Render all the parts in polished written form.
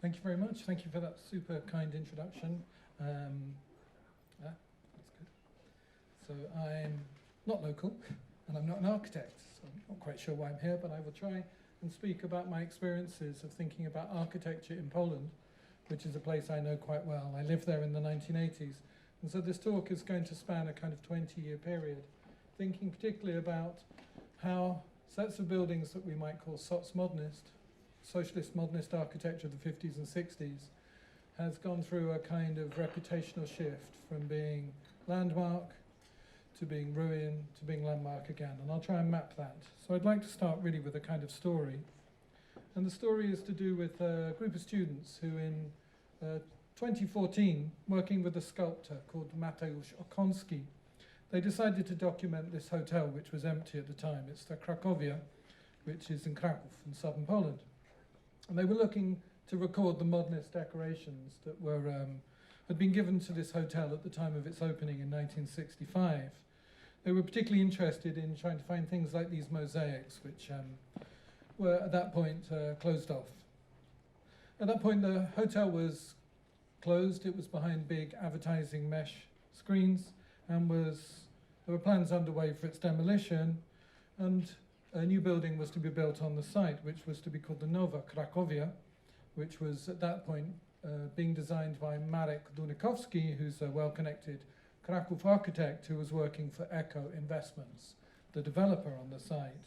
Thank you very much. Thank you for that super kind introduction. That's good. So I'm not local, and I'm not an architect, so I'm not quite sure why I'm here, but I will try and speak about my experiences of thinking about architecture in Poland, which is a place I know quite well. I lived there in the 1980s, and so this talk is going to span a kind of 20-year period, thinking particularly about how sets of buildings that we might call Socmodernist, socialist modernist architecture of the 50s and 60s, has gone through a kind of reputational shift from being landmark to being ruin to being landmark again. And I'll try and map that. So I'd like to start really with a kind of story. And the story is to do with a group of students who in 2014, working with a sculptor called Mateusz Okonski, they decided to document this hotel, which was empty at the time. It's the Crackovia, which is in Krakow in southern Poland. And they were looking to record the modernist decorations that were had been given to this hotel at the time of its opening in 1965. They were particularly interested in trying to find things like these mosaics, which were at that point closed off. At that point, the hotel was closed. It was behind big advertising mesh screens, and there were plans underway for its demolition, and a new building was to be built on the site, which was to be called the Nowa Crackovia, which was at that point being designed by Marek Dunikowski, who's a well-connected Krakow architect who was working for Echo Investments, the developer on the site.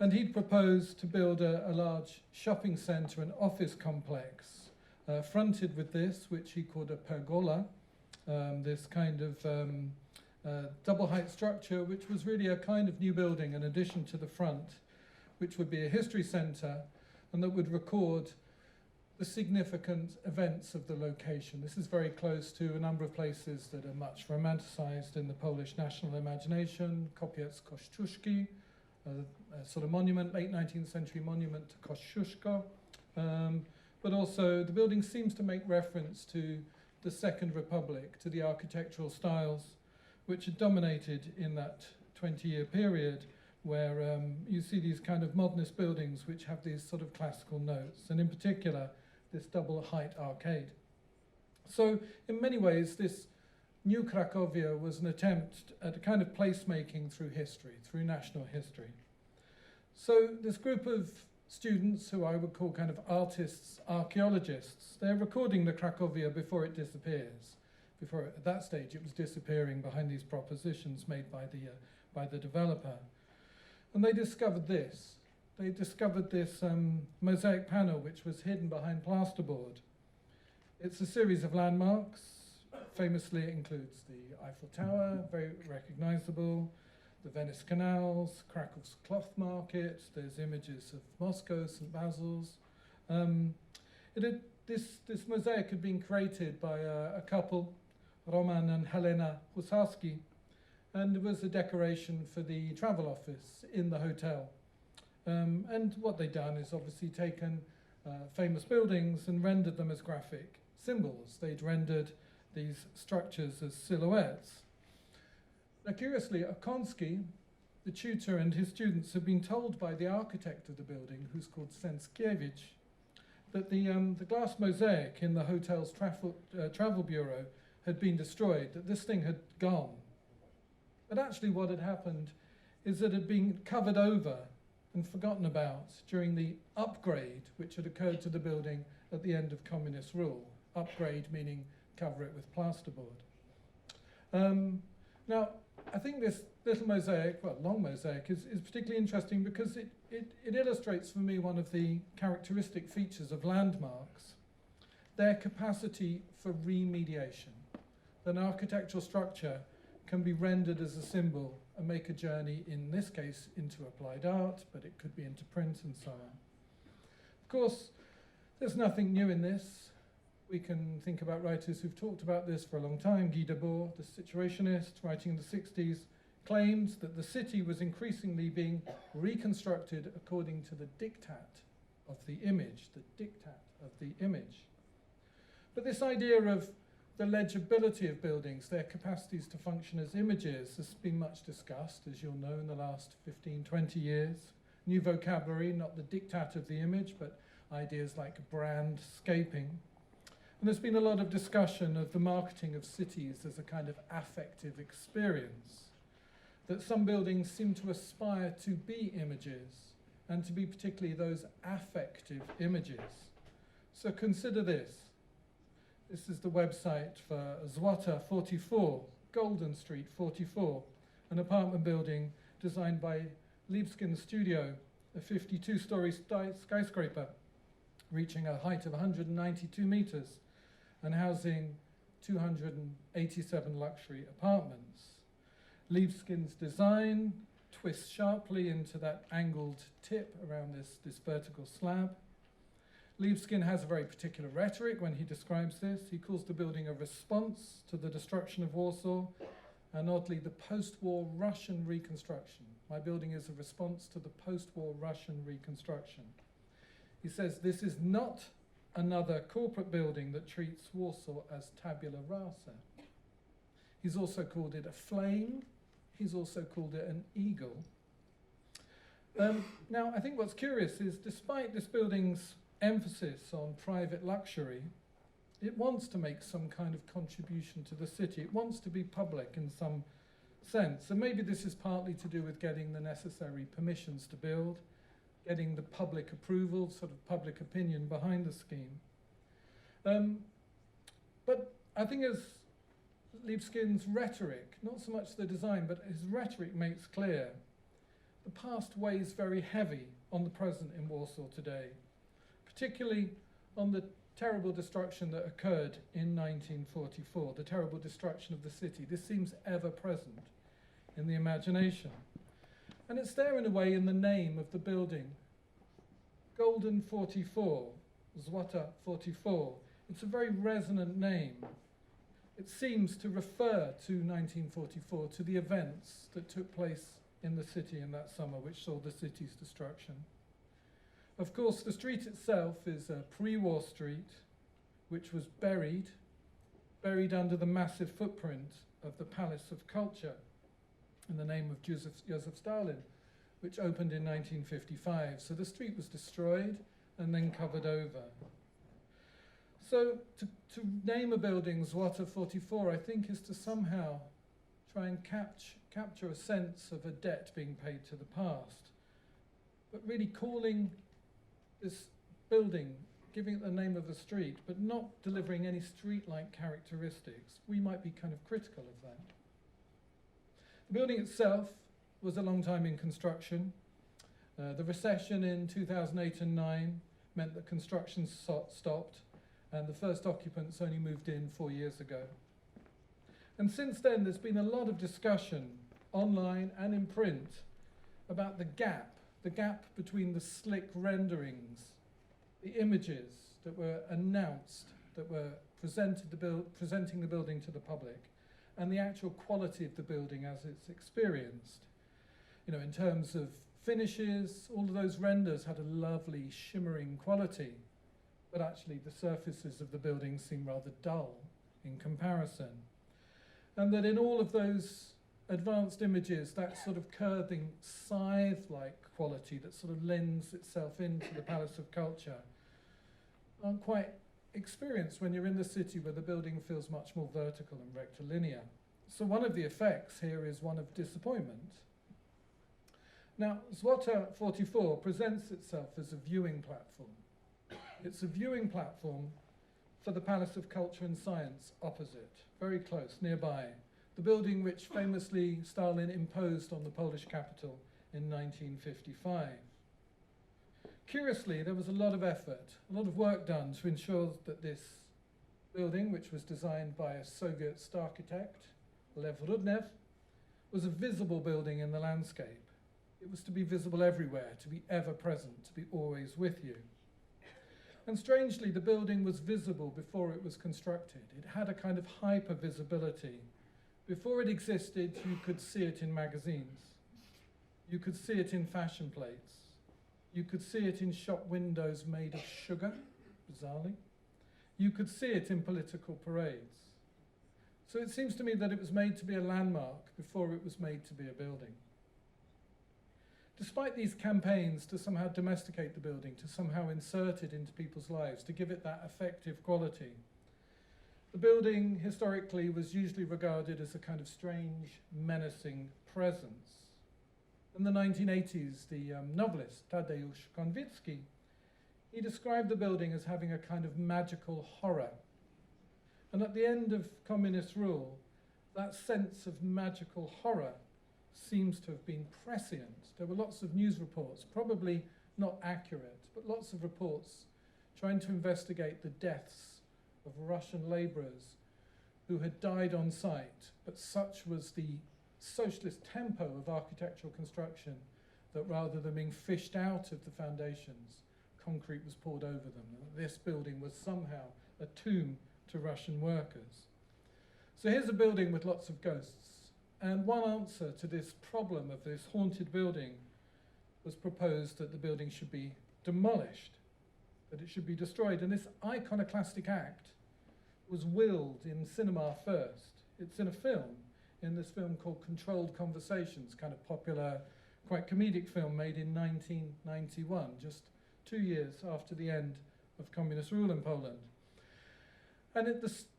And he'd proposed to build a large shopping centre and office complex fronted with this, which he called a pergola, this kind of double height structure, which was really a kind of new building in addition to the front, which would be a history centre and that would record the significant events of the location. This is very close to a number of places that are much romanticized in the Polish national imagination. Kopiec Kościuszki, a sort of monument, late 19th century monument to Kościuszko. But also the building seems to make reference to the Second Republic, to the architectural styles which had dominated in that 20-year period, where you see these kind of modernist buildings which have these sort of classical notes, and in particular, this double height arcade. So in many ways, this new Crackovia was an attempt at a kind of placemaking through history, through national history. So this group of students, who I would call kind of artists, archaeologists, they're recording the Crackovia before it disappears. Before, at that stage, it was disappearing behind these propositions made by the developer. And they discovered this. They discovered this mosaic panel, which was hidden behind plasterboard. It's a series of landmarks. Famously, it includes the Eiffel Tower, very recognizable, the Venice canals, Krakow's cloth market. There's images of Moscow, St. Basil's. This mosaic had been created by a couple, Roman and Helena Husarski, and it was a decoration for the travel office in the hotel. And what they'd done is obviously taken famous buildings and rendered them as graphic symbols. They'd rendered these structures as silhouettes. Now, curiously, Okonski, the tutor, and his students had been told by the architect of the building, who's called Sękiewicz, that the glass mosaic in the hotel's travel bureau had been destroyed, that this thing had gone. But actually what had happened is that it had been covered over and forgotten about during the upgrade which had occurred to the building at the end of communist rule. Upgrade meaning cover it with plasterboard. Now, I think this little mosaic, well, long mosaic, is particularly interesting because it illustrates for me one of the characteristic features of landmarks, their capacity for remediation. An architectural structure can be rendered as a symbol and make a journey, in this case, into applied art, but it could be into print and so on. Of course, there's nothing new in this. We can think about writers who've talked about this for a long time. Guy Debord, the situationist, writing in the 60s, claimed that the city was increasingly being reconstructed according to the diktat of the image, But this idea of the legibility of buildings, their capacities to function as images, has been much discussed, as you'll know, in the last 15, 20 years. New vocabulary, not the diktat of the image, but ideas like brandscaping. And there's been a lot of discussion of the marketing of cities as a kind of affective experience, that some buildings seem to aspire to be images, and to be particularly those affective images. So consider this. This is the website for Złota 44, Golden Street 44, an apartment building designed by Liebskin Studio, a 52-story skyscraper reaching a height of 192 meters and housing 287 luxury apartments. Liebskin's design twists sharply into that angled tip around this vertical slab. Liebskin has a very particular rhetoric when he describes this. He calls the building a response to the destruction of Warsaw, and oddly, the post-war Russian reconstruction. My building is a response to the post-war Russian reconstruction. He says this is not another corporate building that treats Warsaw as tabula rasa. He's also called it a flame. He's also called it an eagle. Now, I think what's curious is, despite this building's emphasis on private luxury, it wants to make some kind of contribution to the city. It wants to be public in some sense. And maybe this is partly to do with getting the necessary permissions to build, getting the public approval, sort of public opinion behind the scheme. But I think as Liebskin's rhetoric, not so much the design, but his rhetoric makes clear, the past weighs very heavy on the present in Warsaw today, particularly on the terrible destruction that occurred in 1944, the terrible destruction of the city. This seems ever present in the imagination. And it's there in a way in the name of the building. Golden 44, Złota 44. It's a very resonant name. It seems to refer to 1944, to the events that took place in the city in that summer, which saw the city's destruction. Of course, the street itself is a pre-war street, which was buried under the massive footprint of the Palace of Culture in the name of Joseph Stalin, which opened in 1955. So the street was destroyed and then covered over. So to name a building Złota 44, I think, is to somehow try and capture a sense of a debt being paid to the past, but really calling this building, giving it the name of the street, but not delivering any street-like characteristics. We might be kind of critical of that. The building itself was a long time in construction. The recession in 2008 and 9 meant that construction stopped, and the first occupants only moved in 4 years ago. And since then, there's been a lot of discussion, online and in print, about the gap between the slick renderings, the images that were announced, that were presenting the building to the public, and the actual quality of the building as it's experienced. You know, in terms of finishes, all of those renders had a lovely shimmering quality, but actually the surfaces of the building seem rather dull in comparison. And that in all of those advanced images, that sort of curving scythe-like quality that sort of lends itself into the Palace of Culture aren't quite experienced when you're in the city, where the building feels much more vertical and rectilinear. So one of the effects here is one of disappointment. Now, Złota 44 presents itself as a viewing platform. It's a viewing platform for the Palace of Culture and Science opposite, very close, nearby, the building which famously Stalin imposed on the Polish capital in 1955. Curiously, there was a lot of effort, a lot of work done to ensure that this building, which was designed by a Soviet architect, Lev Rudnev, was a visible building in the landscape. It was to be visible everywhere, to be ever present, to be always with you. And strangely, the building was visible before it was constructed. It had a kind of hyper-visibility. Before it existed, you could see it in magazines. You could see it in fashion plates. You could see it in shop windows made of sugar, bizarrely. You could see it in political parades. So it seems to me that it was made to be a landmark before it was made to be a building. despite these campaigns to somehow domesticate the building, to somehow insert it into people's lives, to give it that affective quality, the building historically was usually regarded as a kind of strange, menacing presence. In the 1980s, the novelist Tadeusz Konwicki, he described the building as having a kind of magical horror. And at the end of communist rule, that sense of magical horror seems to have been prescient. There were lots of news reports, probably not accurate, but lots of reports trying to investigate the deaths of Russian labourers who had died on site, but such was the socialist tempo of architectural construction that rather than being fished out of the foundations, concrete was poured over them. This building was somehow a tomb to Russian workers. So here's a building with lots of ghosts, and one answer to this problem of this haunted building was proposed that the building should be demolished, that it should be destroyed, and this iconoclastic act was willed in cinema first. It's in a film, in this film called Controlled Conversations, kind of popular, quite comedic film made in 1991, just 2 years after the end of communist rule in Poland. And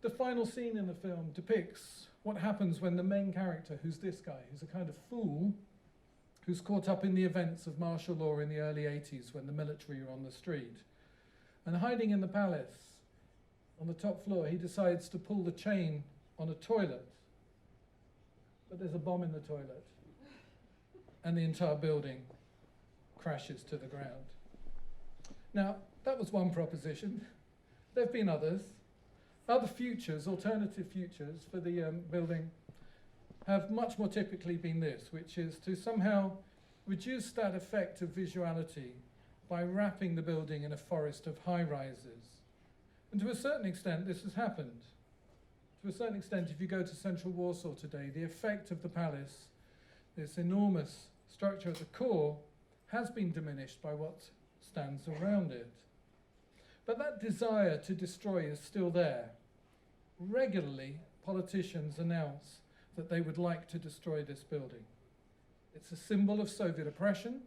the final scene in the film depicts what happens when the main character, who's this guy, who's a kind of fool, who's caught up in the events of martial law in the early 80s when the military are on the street. And hiding in the palace, on the top floor, he decides to pull the chain on a toilet. But there's a bomb in the toilet. And the entire building crashes to the ground. Now, that was one proposition. There have been others. Other futures, alternative futures for the building have much more typically been this, which is to somehow reduce that effect of visuality by wrapping the building in a forest of high-rises. And to a certain extent, this has happened. To a certain extent, if you go to central Warsaw today, the effect of the palace, this enormous structure at the core, has been diminished by what stands around it. But that desire to destroy is still there. Regularly, politicians announce that they would like to destroy this building. It's a symbol of Soviet oppression,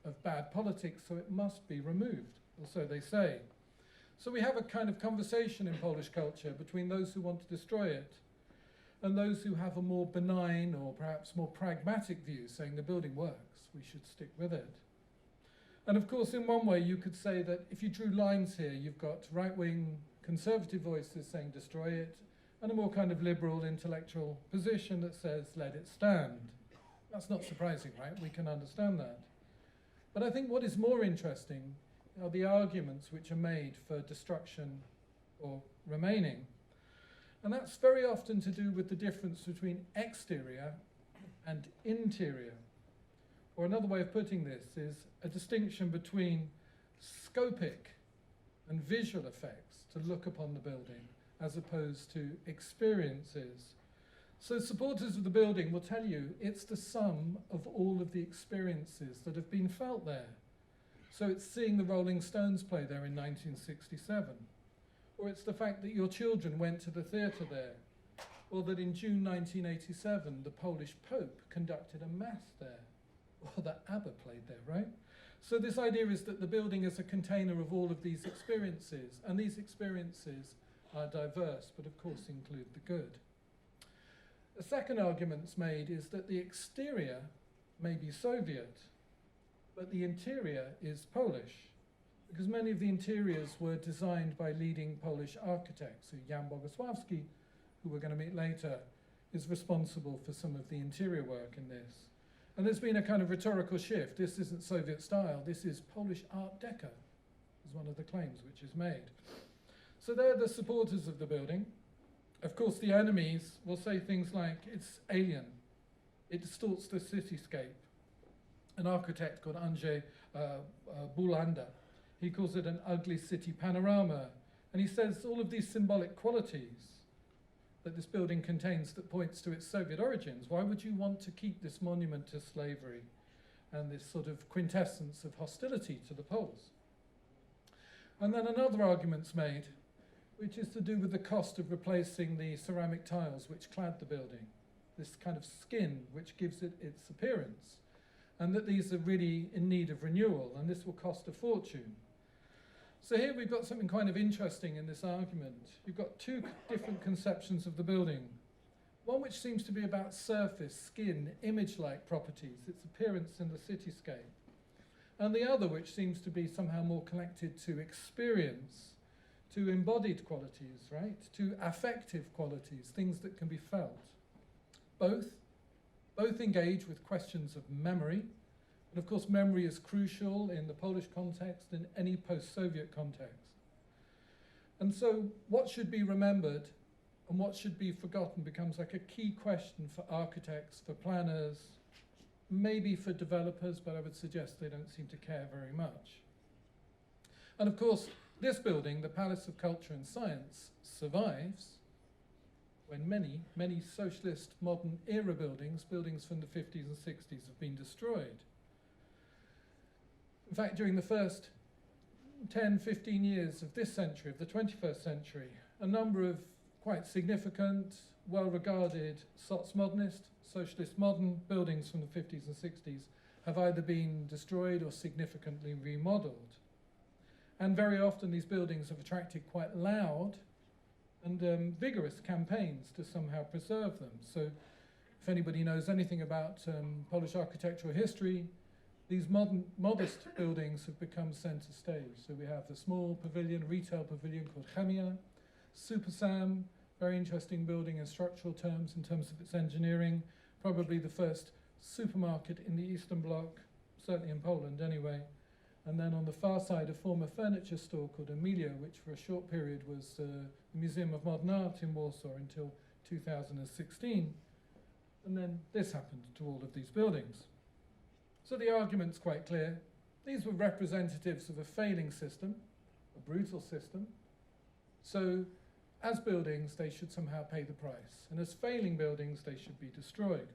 of bad politics, so it must be removed, or so they say. So we have a kind of conversation in Polish culture between those who want to destroy it and those who have a more benign or perhaps more pragmatic view, saying the building works, we should stick with it. And of course, in one way, you could say that if you drew lines here, you've got right-wing conservative voices saying destroy it, and a more kind of liberal intellectual position that says let it stand. That's not surprising, right? We can understand that. But I think what is more interesting are the arguments which are made for destruction or remaining. And that's very often to do with the difference between exterior and interior. Or another way of putting this is a distinction between scopic and visual effects to look upon the building as opposed to experiences. So supporters of the building will tell you it's the sum of all of the experiences that have been felt there. So it's seeing the Rolling Stones play there in 1967, or it's the fact that your children went to the theatre there, or that in June 1987 the Polish Pope conducted a mass there, or that ABBA played there, right? So this idea is that the building is a container of all of these experiences, and these experiences are diverse, but of course include the good. A second argument made is that the exterior may be Soviet, but the interior is Polish, because many of the interiors were designed by leading Polish architects. So Jan Bogusławski, who we're going to meet later, is responsible for some of the interior work in this. And there's been a kind of rhetorical shift. This isn't Soviet style, this is Polish Art Deco, is one of the claims which is made. So they're the supporters of the building. Of course, the enemies will say things like, it's alien, it distorts the cityscape. An architect called Andrzej Bulanda, he calls it an ugly city panorama. And he says all of these symbolic qualities that this building contains that points to its Soviet origins. Why would you want to keep this monument to slavery and this sort of quintessence of hostility to the Poles? And then another argument's made, which is to do with the cost of replacing the ceramic tiles which clad the building, this kind of skin which gives it its appearance. and that these are really in need of renewal, and this will cost a fortune. So here we've got something kind of interesting in this argument. You've got two different conceptions of the building. One which seems to be about surface, skin, image-like properties, its appearance in the cityscape. And the other which seems to be somehow more connected to experience, to embodied qualities, right? To affective qualities, things that can be felt. Both engage with questions of memory. And of course, memory is crucial in the Polish context and any post-Soviet context. And so what should be remembered and what should be forgotten becomes like a key question for architects, for planners, maybe for developers, but I would suggest they don't seem to care very much. And of course, this building, the Palace of Culture and Science, survives when many socialist modern era buildings from the 50s and 60s have been destroyed. In fact, during the first 10, 15 years of this century, of the 21st century, a number of quite significant, well-regarded Socmodernist, socialist modern buildings from the 50s and 60s have either been destroyed or significantly remodeled. And very often these buildings have attracted quite loud and vigorous campaigns to somehow preserve them. So if anybody knows anything about Polish architectural history, these modest buildings have become center stage. So we have the small pavilion, retail pavilion called Chemia, Super Sam, very interesting building in structural terms, in terms of its engineering, probably the first supermarket in the Eastern Bloc, certainly in Poland anyway. And then on the far side, a former furniture store called Emilia, which for a short period was the Museum of Modern Art in Warsaw until 2016. And then this happened to all of these buildings. So the argument's quite clear. These were representatives of a failing system, a brutal system. So as buildings, they should somehow pay the price. And as failing buildings, they should be destroyed.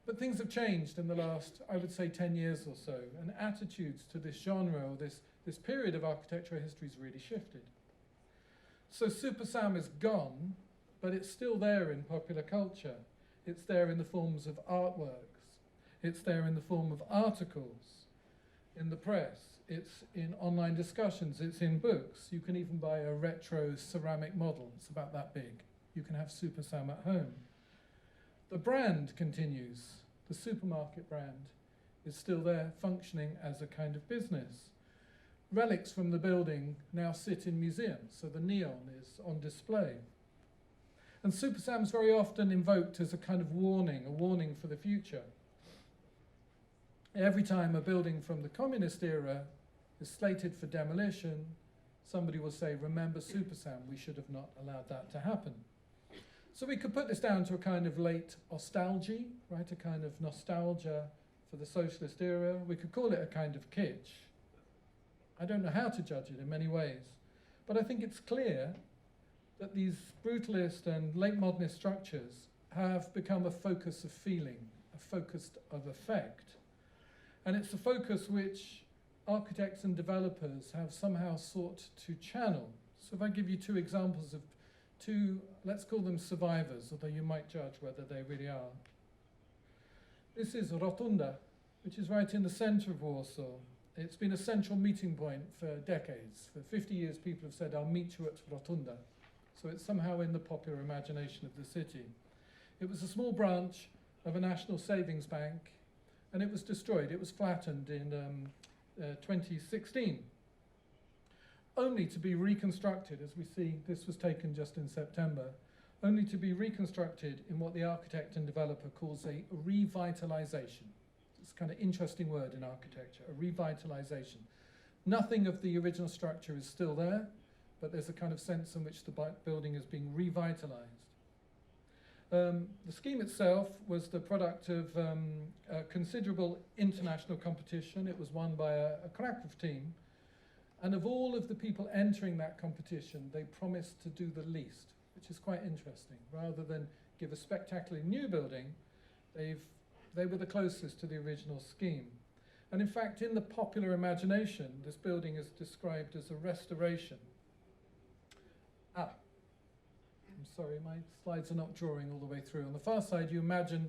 But things have changed in the last, I would say, 10 years or so, and attitudes to this genre, or this period of architectural history has really shifted. So Super Sam is gone, but it's still there in popular culture. It's there in the forms of artworks. It's there in the form of articles in the press. It's in online discussions. It's in books. You can even buy a retro ceramic model. It's about that big. You can have Super Sam at home. The brand continues. The supermarket brand is still there, functioning as a kind of business. Relics from the building now sit in museums, so the neon is on display. And Super Sam's very often invoked as a kind of warning, a warning for the future. Every time a building from the communist era is slated for demolition, somebody will say, remember Super Sam, we should have not allowed that to happen. So we could put this down to a kind of late nostalgia, right? A kind of nostalgia for the socialist era. We could call it a kind of kitsch. I don't know how to judge it in many ways, but I think it's clear that these brutalist and late modernist structures have become a focus of feeling, a focus of effect. And it's a focus which architects and developers have somehow sought to channel. So if I give you two examples of two, let's call them survivors, although you might judge whether they really are. This is Rotunda, which is right in the center of Warsaw. It's been a central meeting point for decades. For 50 years, people have said, I'll meet you at Rotunda. So it's somehow in the popular imagination of the city. It was a small branch of a national savings bank, and it was destroyed. It was flattened in 2016. Only to be reconstructed, as we see, this was taken just in September, only to be reconstructed in what the architect and developer calls a revitalization. It's a kind of interesting word in architecture, a revitalization. Nothing of the original structure is still there, but there's a kind of sense in which the building is being revitalized. The scheme itself was the product of a considerable international competition. It was won by a Krakow team. And of all of the people entering that competition, they promised to do the least, which is quite interesting. Rather than give a spectacularly new building, they were the closest to the original scheme. And in fact, in the popular imagination, this building is described as a restoration. I'm sorry, my slides are not drawing all the way through. On the far side, you imagine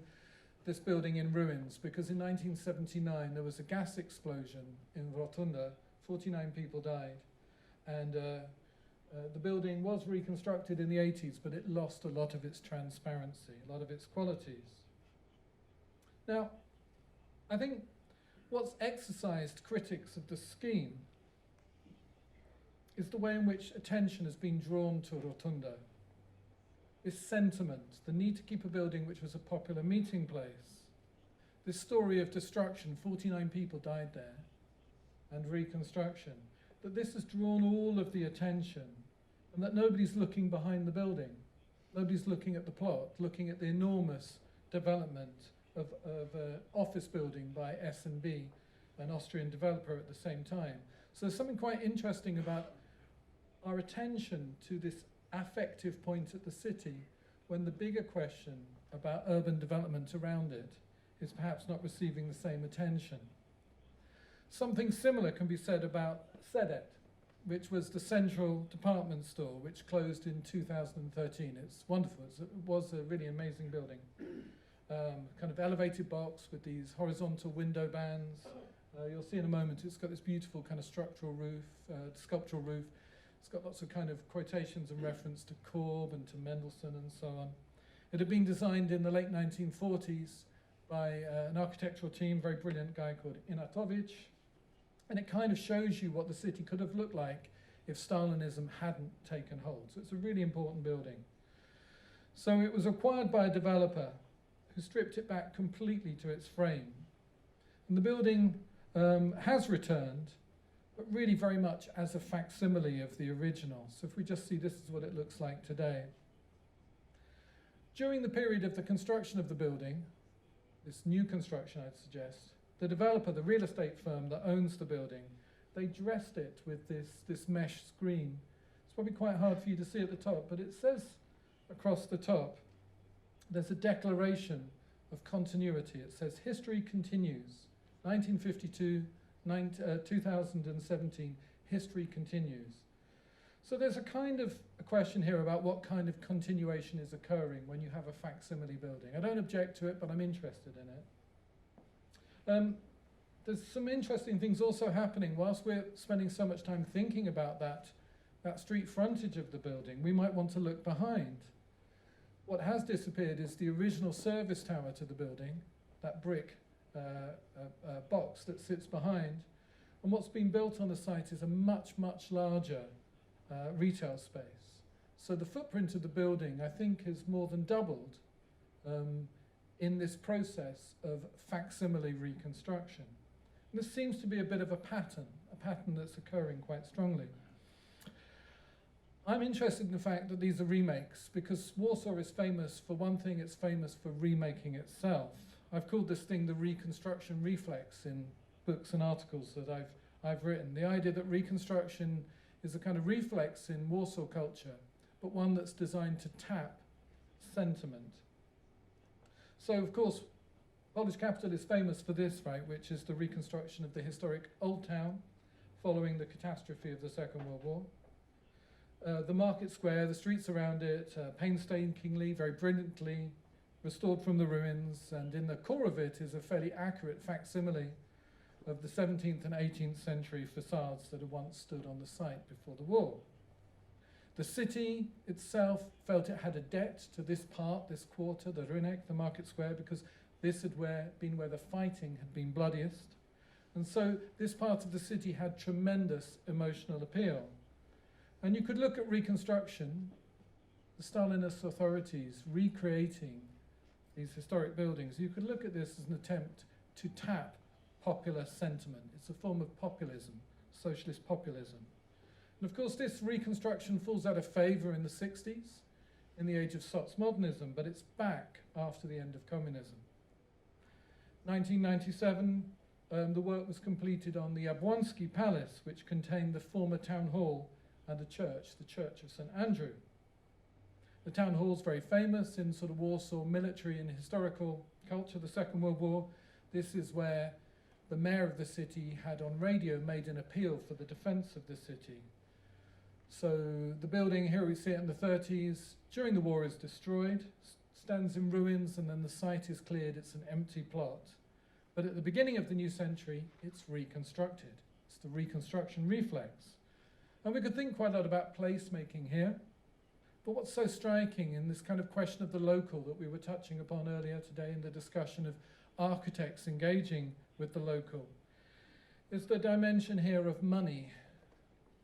this building in ruins, because in 1979 there was a gas explosion in Rotunda, 49 people died, and the building was reconstructed in the 80s, but it lost a lot of its transparency, a lot of its qualities. Now, I think what's exercised critics of the scheme is the way in which attention has been drawn to Rotunda. This sentiment, the need to keep a building which was a popular meeting place, this story of destruction, 49 people died there, and reconstruction, that this has drawn all of the attention, and that nobody's looking behind the building. Nobody's looking at the plot, looking at the enormous development of an office building by S&B, an Austrian developer at the same time. So there's something quite interesting about our attention to this affective point at the city, when the bigger question about urban development around it is perhaps not receiving the same attention. Something similar can be said about Saidit, which was the central department store, which closed in 2013. It's wonderful. It was a really amazing building. Kind of elevated box with these horizontal window bands. You'll see in a moment it's got this beautiful kind of structural roof, sculptural roof. It's got lots of kind of quotations and reference to Korb and to Mendelssohn and so on. It had been designed in the late 1940s by an architectural team, very brilliant guy called Inatovich. And it kind of shows you what the city could have looked like if Stalinism hadn't taken hold. So it's a really important building. So it was acquired by a developer who stripped it back completely to its frame. And the building has returned, but really very much as a facsimile of the original. So if we just see, this is what it looks like today. During the period of the construction of the building, this new construction I'd suggest, the developer, the real estate firm that owns the building, they dressed it with this mesh screen. It's probably quite hard for you to see at the top, but it says across the top, there's a declaration of continuity. It says, history continues. 1952, 2017, history continues. So there's a kind of a question here about what kind of continuation is occurring when you have a facsimile building. I don't object to it, but I'm interested in it. There's some interesting things also happening. Whilst we're spending so much time thinking about that street frontage of the building, we might want to look behind. What has disappeared is the original service tower to the building, that brick box that sits behind. And what's been built on the site is a much, much larger retail space. So the footprint of the building, I think, has more than doubled in this process of facsimile reconstruction. And this seems to be a bit of a pattern that's occurring quite strongly. I'm interested in the fact that these are remakes, because Warsaw is famous for one thing, it's famous for remaking itself. I've called this thing the reconstruction reflex in books and articles that I've written. The idea that reconstruction is a kind of reflex in Warsaw culture, but one that's designed to tap sentiment. So, of course, Polish capital is famous for this, right, which is the reconstruction of the historic Old Town following the catastrophe of the Second World War. The market square, the streets around it, painstakingly, very brilliantly restored from the ruins, and in the core of it is a fairly accurate facsimile of the 17th and 18th century facades that had once stood on the site before the war. The city itself felt it had a debt to this part, this quarter, the Rynek, the market square, because this had been where the fighting had been bloodiest. And so this part of the city had tremendous emotional appeal. And you could look at reconstruction, the Stalinist authorities recreating these historic buildings. You could look at this as an attempt to tap popular sentiment. It's a form of populism, socialist populism. And of course, this reconstruction falls out of favor in the 60s, in the age of Socmodernnism, but it's back after the end of communism. 1997, the work was completed on the Jabłoński Palace, which contained the former town hall and a church, the Church of St. Andrew. The town hall is very famous in sort of Warsaw military and historical culture, the Second World War. This is where the mayor of the city had on radio made an appeal for the defense of the city. So the building, here we see it in the 30s, during the war is destroyed. stands in ruins, and then the site is cleared, it's an empty plot. But at the beginning of the new century, it's reconstructed. It's the reconstruction reflex. And we could think quite a lot about placemaking here. But what's so striking in this kind of question of the local that we were touching upon earlier today in the discussion of architects engaging with the local is the dimension here of money.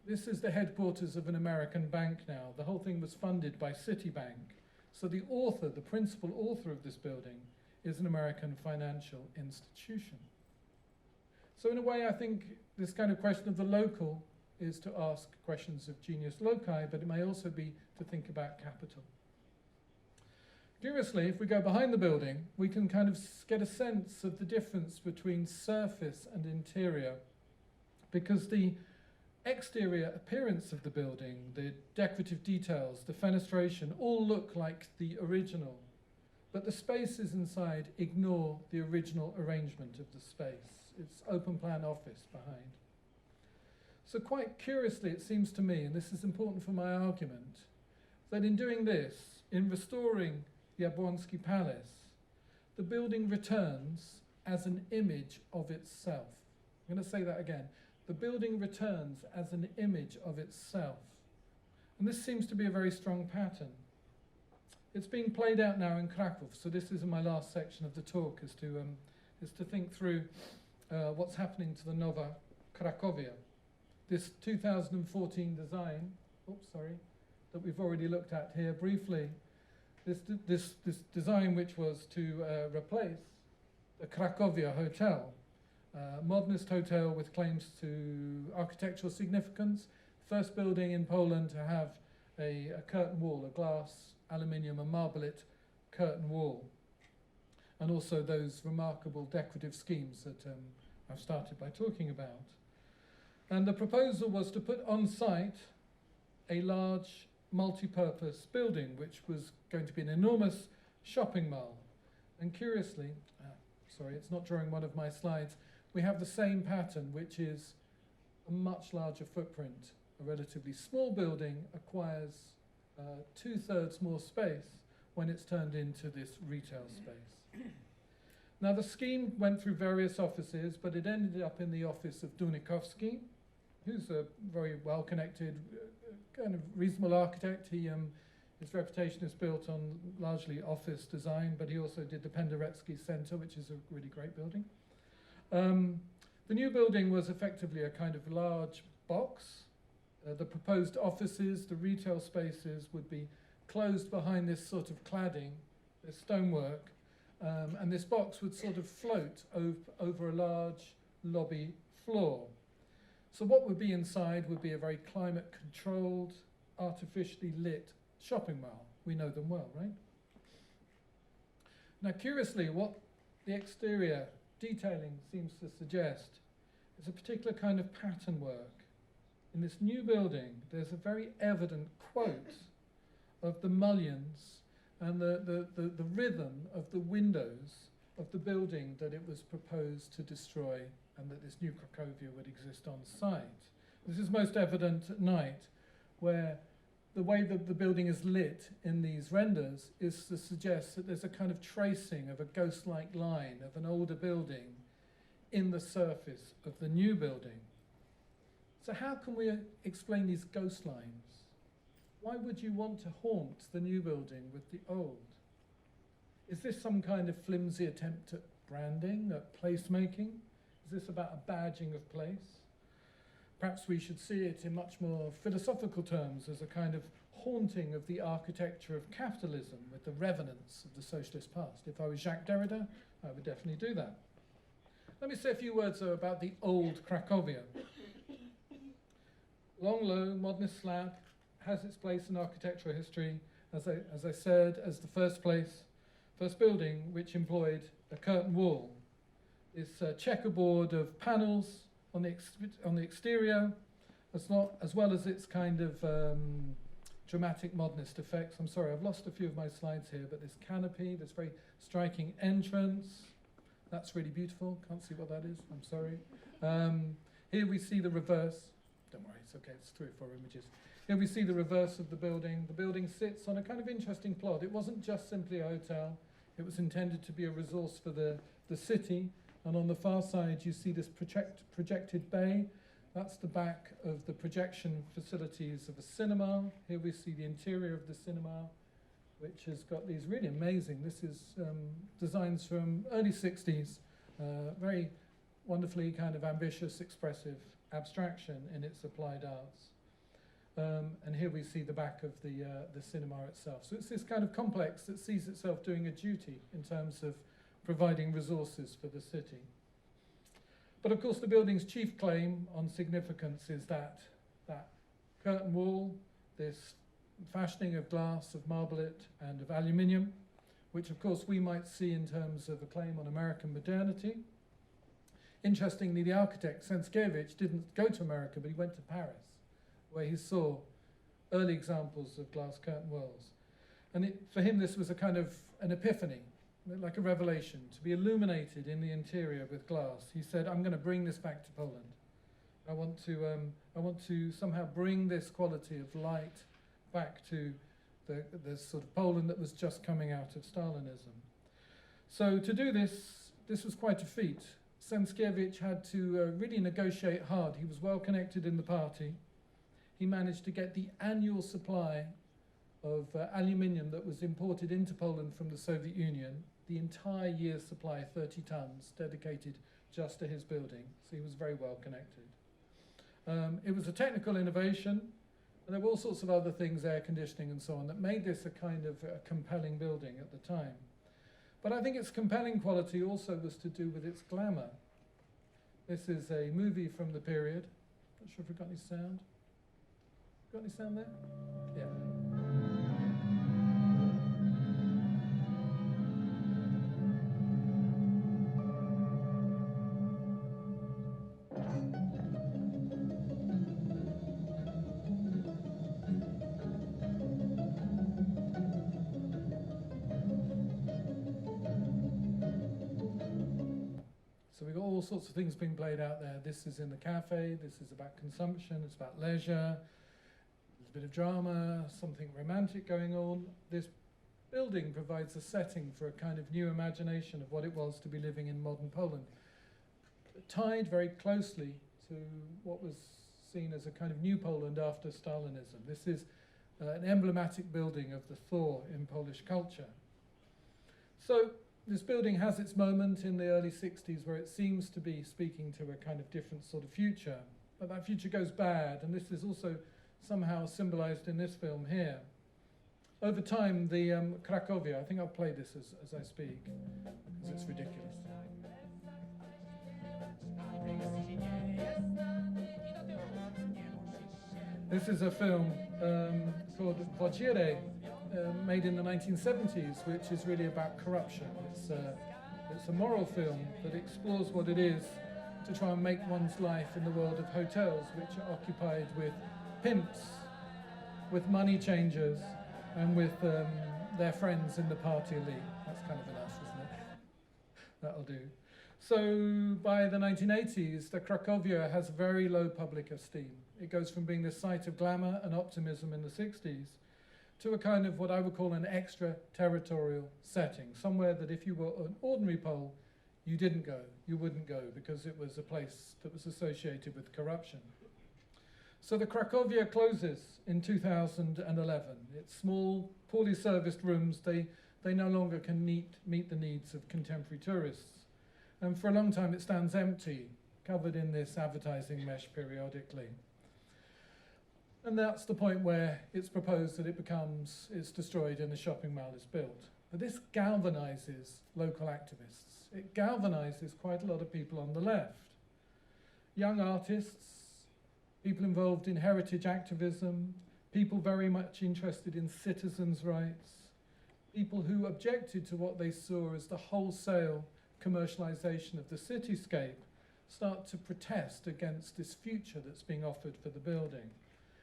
This is the headquarters of an American bank now. The whole thing was funded by Citibank. So the author, the principal author of this building, is an American financial institution. So in a way, I think this kind of question of the local is to ask questions of genius loci, but it may also be to think about capital. Curiously, if we go behind the building, we can kind of get a sense of the difference between surface and interior, because the exterior appearance of the building, the decorative details, the fenestration, all look like the original, but the spaces inside ignore the original arrangement of the space. It's open plan office behind. So quite curiously, it seems to me, and this is important for my argument, that in doing this, in restoring the Jablonski Palace, the building returns as an image of itself. I'm going to say that again. The building returns as an image of itself. And this seems to be a very strong pattern. It's being played out now in Krakow, so this is my last section of the talk, is to think through what's happening to the Nowa Crackovia. This 2014 design, that we've already looked at here briefly, this design which was to replace the Crackovia Hotel, modernist hotel with claims to architectural significance, first building in Poland to have a curtain wall, a glass, aluminium and marbleite curtain wall, and also those remarkable decorative schemes that I've started by talking about. And the proposal was to put on site a large multi-purpose building, which was going to be an enormous shopping mall. And curiously, it's not drawing one of my slides, we have the same pattern, which is a much larger footprint. A relatively small building acquires 2/3 more space when it's turned into this retail space. Now the scheme went through various offices, but it ended up in the office of Dunikowski, who's a very well-connected, kind of reasonable architect. His reputation is built on largely office design, but he also did the Penderecki Center, which is a really great building. The new building was effectively a kind of large box. The proposed offices, the retail spaces, would be closed behind this sort of cladding, this stonework, and this box would sort of float over a large lobby floor. So what would be inside would be a very climate-controlled, artificially lit shopping mall. We know them well, right? Now, curiously, what the exterior detailing seems to suggest is a particular kind of pattern work. In this new building, there's a very evident quote of the mullions and the rhythm of the windows of the building that it was proposed to destroy, and that this new Crackovia would exist on site. This is most evident at night, where the way that the building is lit in these renders is to suggest that there's a kind of tracing of a ghost-like line of an older building in the surface of the new building. So how can we explain these ghost lines? Why would you want to haunt the new building with the old? Is this some kind of flimsy attempt at branding, at placemaking? Is this about a badging of place? Perhaps we should see it in much more philosophical terms as a kind of haunting of the architecture of capitalism with the revenants of the socialist past. If I was Jacques Derrida, I would definitely do that. Let me say a few words though about the old Crackovia. Long, low, modernist slab has its place in architectural history, as I said, as the first building which employed a curtain wall. This checkerboard of panels on the exterior, as well as its kind of dramatic modernist effects. I'm sorry, I've lost a few of my slides here, but this canopy, this very striking entrance, that's really beautiful. Can't see what that is, I'm sorry. Here we see the reverse. Don't worry, it's okay, it's 3 or 4 images. Here we see the reverse of the building. The building sits on a kind of interesting plot. It wasn't just simply a hotel. It was intended to be a resource for the city. And on the far side, you see this projected bay. That's the back of the projection facilities of a cinema. Here we see the interior of the cinema, which has got these really amazing, this is designs from early 60s, very wonderfully kind of ambitious, expressive abstraction in its applied arts. And here we see the back of the cinema itself. So it's this kind of complex that sees itself doing a duty in terms of providing resources for the city. But of course the building's chief claim on significance is that curtain wall, this fashioning of glass, of marblet and of aluminium, which of course we might see in terms of a claim on American modernity. Interestingly, the architect Socmodernist didn't go to America, but he went to Paris, where he saw early examples of glass curtain walls. And for him this was a kind of an epiphany, like a revelation, to be illuminated in the interior with glass. He said, I'm going to bring this back to Poland. I want to somehow bring this quality of light back to the sort of Poland that was just coming out of Stalinism. So to do this, this was quite a feat. Socmodernist had to really negotiate hard. He was well connected in the party. He managed to get the annual supply of aluminium that was imported into Poland from the Soviet Union, the entire year's supply, 30 tons, dedicated just to his building. So he was very well connected. It was a technical innovation, and there were all sorts of other things, air conditioning and so on, that made this a kind of a compelling building at the time. But I think its compelling quality also was to do with its glamour. This is a movie from the period. Not sure if we've got any sound. Got any sound there? Yeah. So we've got all sorts of things being played out there. This is in the KAFe, this is about consumption, it's about leisure, there's a bit of drama, something romantic going on. This building provides a setting for a kind of new imagination of what it was to be living in modern Poland, tied very closely to what was seen as a kind of new Poland after Stalinism. This is an emblematic building of the thaw in Polish culture. So this building has its moment in the early 60s where it seems to be speaking to a kind of different sort of future. But that future goes bad, and this is also somehow symbolized in this film here. Over time, the Crackovia, I think I'll play this as I speak, because it's ridiculous. This is a film called Wojciech, made in the 1970s, which is really about corruption. It's a moral film that explores what it is to try and make one's life in the world of hotels, which are occupied with pimps, with money changers, and with their friends in the party elite. That's kind of enough, isn't it? That'll do. So by the 1980s, the Crackovia has very low public esteem. It goes from being the site of glamour and optimism in the 60s to a kind of what I would call an extraterritorial setting, somewhere that if you were an ordinary Pole, you didn't go, you wouldn't go, because it was a place that was associated with corruption. So the Crackovia closes in 2011. It's small, poorly serviced rooms. They no longer can meet the needs of contemporary tourists. And for a long time it stands empty, covered in this advertising mesh periodically. And that's the point where it's proposed that it's destroyed and a shopping mall is built. But this galvanizes local activists. It galvanizes quite a lot of people on the left. Young artists, people involved in heritage activism, people very much interested in citizens' rights, people who objected to what they saw as the wholesale commercialization of the cityscape start to protest against this future that's being offered for the building.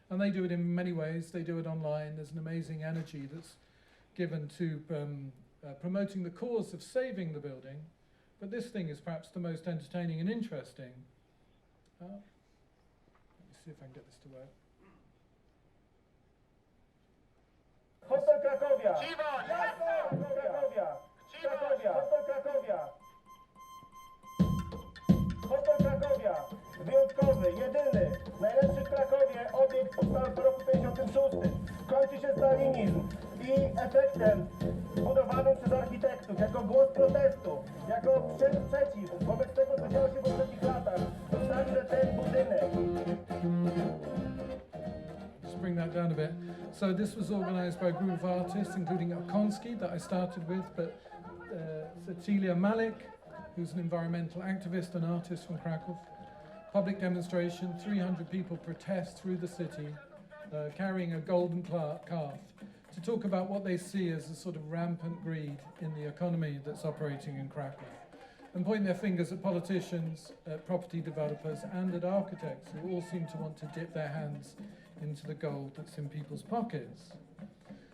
And they do it in many ways. They do it online. There's an amazing energy that's given to promoting the cause of saving the building. But this thing is perhaps the most entertaining and interesting. Let me see if I can get this to work. Krakowia! Krakowia! Krakowia! Hotel Krakowia! Hotel Krakowia! Wyjątkowy, jedyny, najlepszy w Krakowie obiekt powstał w roku 1956. Kończy się stalinizm i efektem zbudowanym przez architektów, jako głos protestu, jako przeciw wobec tego, co działo się w ostatnich latach, powstali ten budynek. Just bring that down a bit. So this was organized by a group of artists, including Akatsuki, that I started with, but Cecilia Malik, who's an environmental activist and artist from Krakow. Public demonstration, 300 people protest through the city, carrying a golden calf, to talk about what they see as a sort of rampant greed in the economy that's operating in Krakow, and point their fingers at politicians, at property developers, and at architects who all seem to want to dip their hands into the gold that's in people's pockets.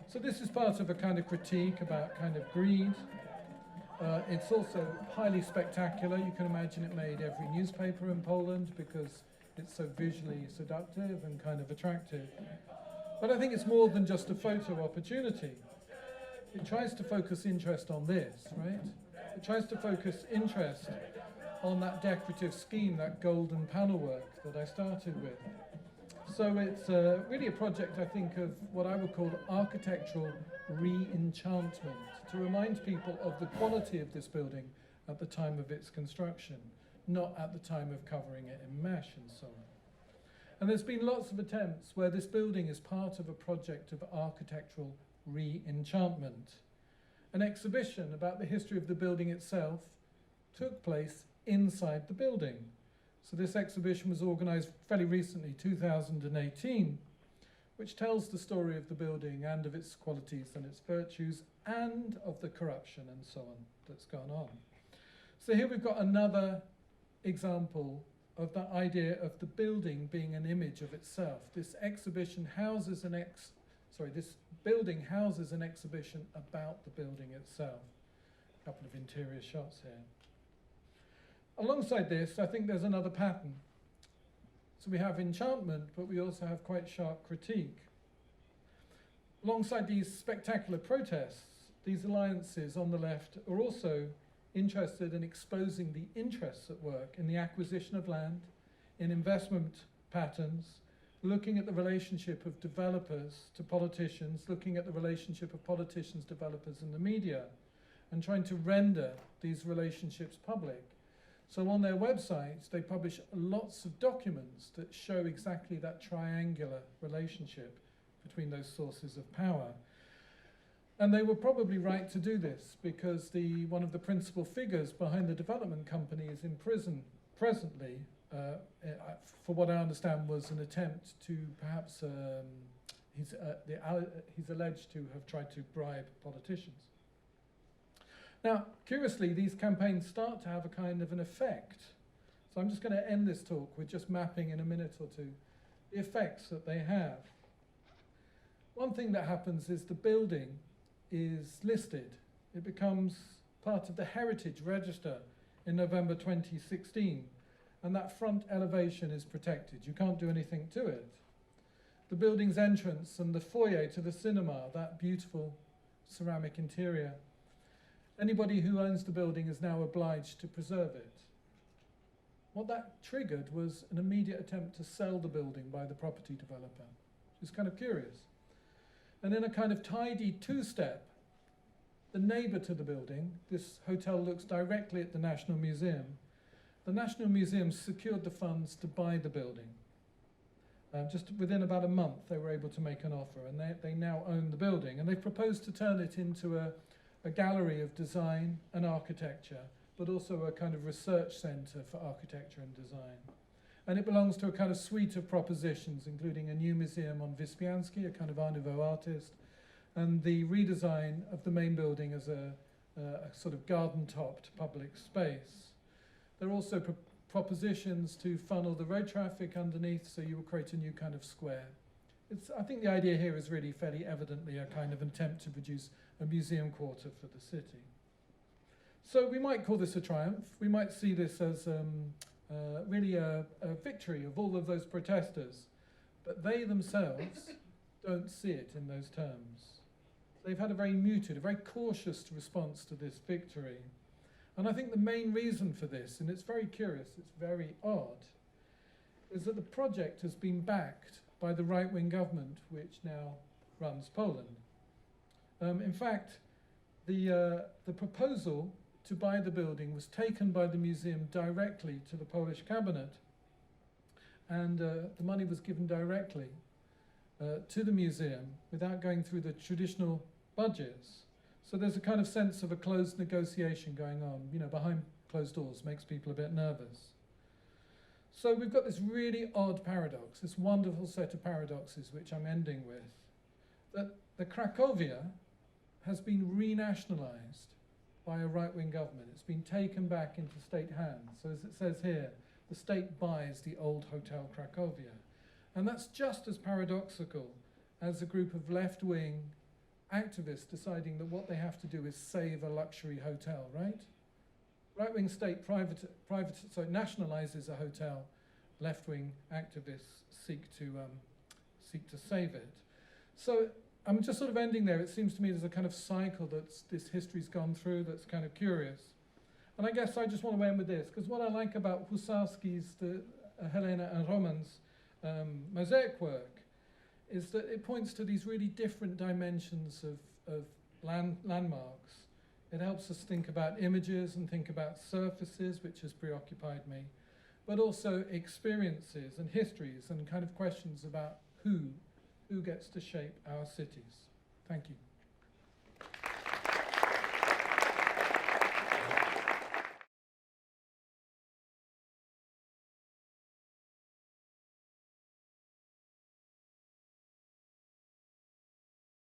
So this is part of a kind of critique about kind of greed. It's also highly spectacular. You can imagine it made every newspaper in Poland because it's so visually seductive and kind of attractive. But I think it's more than just a photo opportunity. It tries to focus interest on this, right? It tries to focus interest on that decorative scheme, that golden panel work that I started with. So it's really a project, I think, of what I would call architectural re-enchantment, to remind people of the quality of this building at the time of its construction, not at the time of covering it in mesh and so on. And there's been lots of attempts where this building is part of a project of architectural re-enchantment. An exhibition about the history of the building itself took place inside the building. So this exhibition was organised fairly recently, 2018, which tells the story of the building and of its qualities and its virtues and of the corruption and so on that's gone on. So here we've got another example of the idea of the building being an image of itself. This exhibition houses this building houses an exhibition about the building itself. A couple of interior shots here. Alongside this, I think there's another pattern. So we have enchantment, but we also have quite sharp critique. Alongside these spectacular protests, these alliances on the left are also interested in exposing the interests at work in the acquisition of land, in investment patterns, looking at the relationship of developers to politicians, looking at the relationship of politicians, developers, and the media, and trying to render these relationships public. So on their websites, they publish lots of documents that show exactly that triangular relationship between those sources of power. And they were probably right to do this because one of the principal figures behind the development company is in prison presently for what I understand was an attempt to perhaps, he's alleged to have tried to bribe politicians. Now, curiously, these campaigns start to have a kind of an effect. So I'm just going to end this talk with just mapping in a minute or two the effects that they have. One thing that happens is the building is listed. It becomes part of the Heritage Register in November 2016, and that front elevation is protected. You can't do anything to it. The building's entrance and the foyer to the cinema, that beautiful ceramic interior, anybody who owns the building is now obliged to preserve it. What that triggered was an immediate attempt to sell the building by the property developer, which is kind of curious. And in a kind of tidy two-step, the neighbour to the building, this hotel looks directly at the National Museum. The National Museum secured the funds to buy the building. Just within about a month, they were able to make an offer, and they now own the building. And they've proposed to turn it into a gallery of design and architecture, but also a kind of research centre for architecture and design. And it belongs to a kind of suite of propositions, including a new museum on Wyspiański, a kind of Art Nouveau artist, and the redesign of the main building as a sort of garden-topped public space. There are also propositions to funnel the road traffic underneath, so you will create a new kind of square. I think the idea here is really fairly evidently a kind of attempt to produce a museum quarter for the city. So we might call this a triumph. We might see this as really a victory of all of those protesters, but they themselves don't see it in those terms. they've had a very muted, a very cautious response to this victory. And I think the main reason for this, and it's very curious, it's very odd, is that the project has been backed by the right-wing government which now runs Poland. In fact, the proposal to buy the building was taken by the museum directly to the Polish cabinet, and the money was given directly to the museum without going through the traditional budgets. So there's a kind of sense of a closed negotiation going on, you know, behind closed doors, makes people a bit nervous. So we've got this really odd paradox, this wonderful set of paradoxes which I'm ending with, that the Crackovia has been renationalized by a right-wing government. It's been taken back into state hands. So as it says here, the state buys the old Hotel Crackovia. And that's just as paradoxical as a group of left-wing activists deciding that what they have to do is save a luxury hotel, right? Right-wing state nationalizes a hotel. Left-wing activists seek to save it. So I'm just sort of ending there. It seems to me there's a kind of cycle that's this history's gone through that's kind of curious. And I guess I just want to end with this, because what I like about Husarski's, Helena and Roman's mosaic work is that it points to these really different dimensions of landmarks. It helps us think about images and think about surfaces, which has preoccupied me, but also experiences and histories and kind of questions about who gets to shape our cities. Thank you.